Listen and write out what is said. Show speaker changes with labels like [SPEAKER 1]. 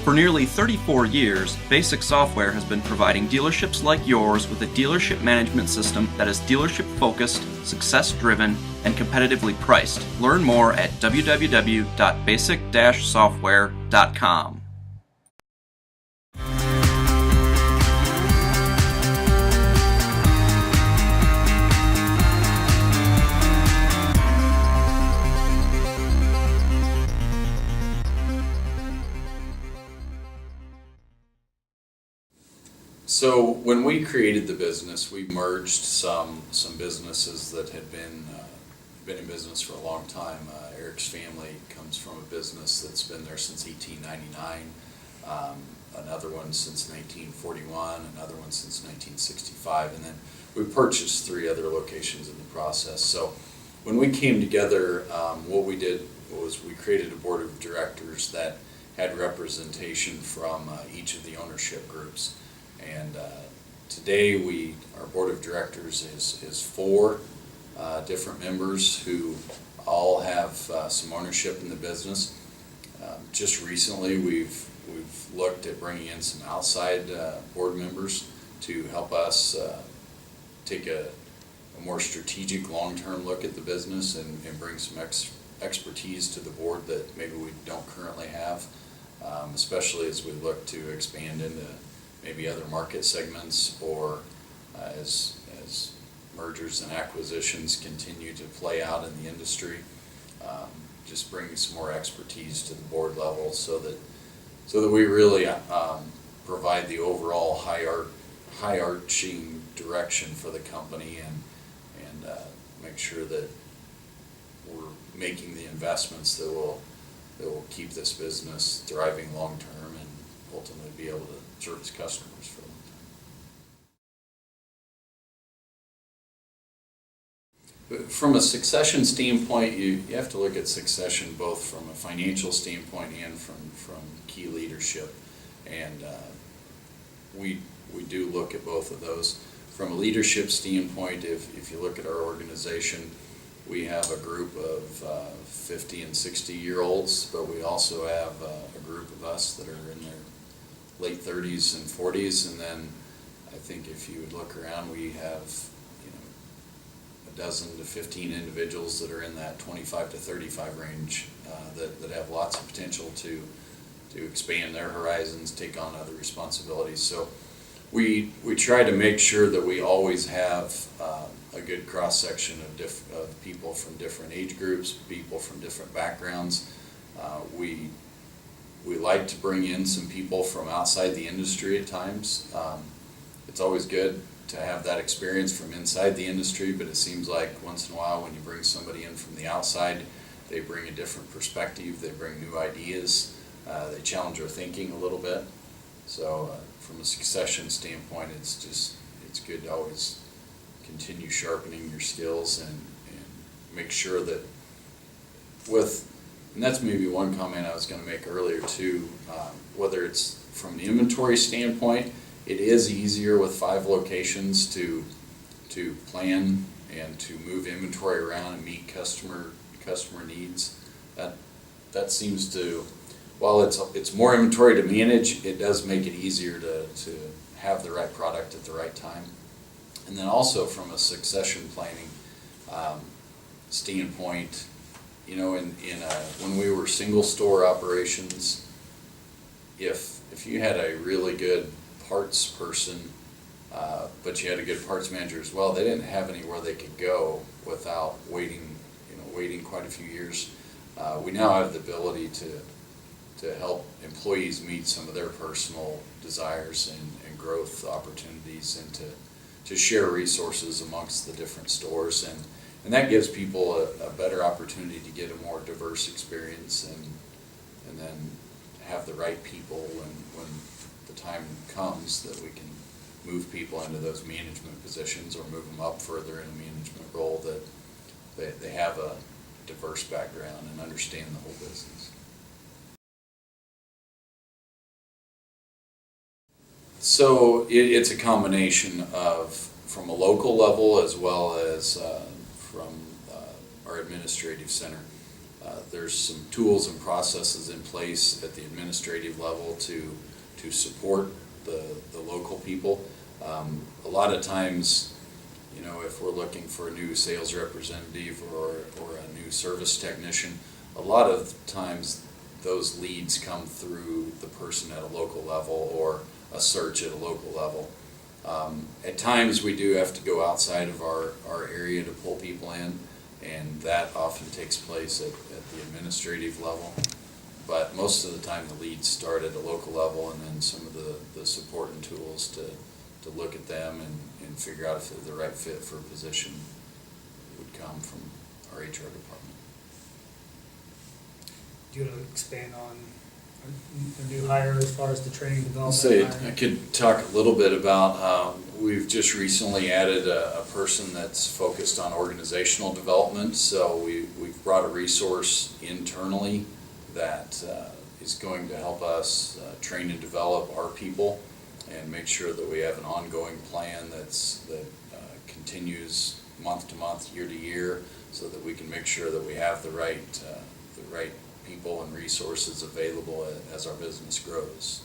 [SPEAKER 1] For nearly 34 years, Basic Software has been providing dealerships like yours with a dealership management system that is dealership-focused, success-driven, and competitively priced. Learn more at www.basic-software.com.
[SPEAKER 2] So when we created the business, we merged some businesses that had been in business for a long time. Eric's family comes from a business that's been there since 1899, another one since 1941, another one since 1965, and then we purchased 3 other locations in the process. So when we came together, what we did was we created a board of directors that had representation from each of the ownership groups. And today our board of directors is 4 different members who all have some ownership in the business. Just recently we've looked at bringing in some outside board members to help us take a more strategic long-term look at the business and bring some expertise to the board that maybe we don't currently have, especially as we look to expand into maybe other market segments, or as mergers and acquisitions continue to play out in the industry. Just bringing some more expertise to the board level so that we really provide the overall high-arching direction for the company and make sure that we're making the investments that will keep this business thriving long term and ultimately be able to service customers for a long time. But from a succession standpoint, you have to look at succession both from a financial standpoint and from key leadership, and we do look at both of those. From a leadership standpoint, if you look at our organization, we have a group of 50 and 60-year-olds, but we also have a group of us that are in their late 30s and 40s, and then I think if you would look around, we have a dozen to 15 individuals that are in that 25 to 35 range that have lots of potential to expand their horizons, take on other responsibilities. So we try to make sure that we always have a good cross-section of people from different age groups, people from different backgrounds. We like to bring in some people from outside the industry at times. It's always good to have that experience from inside the industry, but it seems like once in a while when you bring somebody in from the outside, they bring a different perspective, they bring new ideas, they challenge our thinking a little bit. So from a succession standpoint, it's good to always continue sharpening your skills and make sure that and that's maybe one comment I was going to make earlier too, whether it's from an inventory standpoint, it is easier with 5 locations to plan and to move inventory around and meet customer needs. That seems to, while it's more inventory to manage, it does make it easier to have the right product at the right time. And then also from a succession planning standpoint, when we were single store operations, if you had a really good parts person, but you had a good parts manager as well, they didn't have anywhere they could go without waiting quite a few years. We now have the ability to help employees meet some of their personal desires and growth opportunities, and to share resources amongst the different stores, and that gives people a better opportunity to get a more diverse experience and then have the right people when the time comes that we can move people into those management positions or move them up further in a management role, that they have a diverse background and understand the whole business. So it's a combination of from a local level as well as from our administrative center. There's some tools and processes in place at the administrative level to support the local people. A lot of times, you know, if we're looking for a new sales representative or a new service technician, a lot of times those leads come through the person at a local level or a search at a local level. At times we do have to go outside of our area to pull people in, and that often takes place at the administrative level. But most of the time the leads start at a local level, and then some of the support and tools to look at them and figure out if they're the right fit for a position would come from our HR department.
[SPEAKER 3] Do you want to expand on a new hire as far as the training development?
[SPEAKER 2] Say,
[SPEAKER 3] hiring?
[SPEAKER 2] I could talk a little bit about, we've just recently added a person that's focused on organizational development. So we've brought a resource internally that is going to help us train and develop our people and make sure that we have an ongoing plan that continues month to month, year to year, so that we can make sure that we have the right people and resources available as our business grows.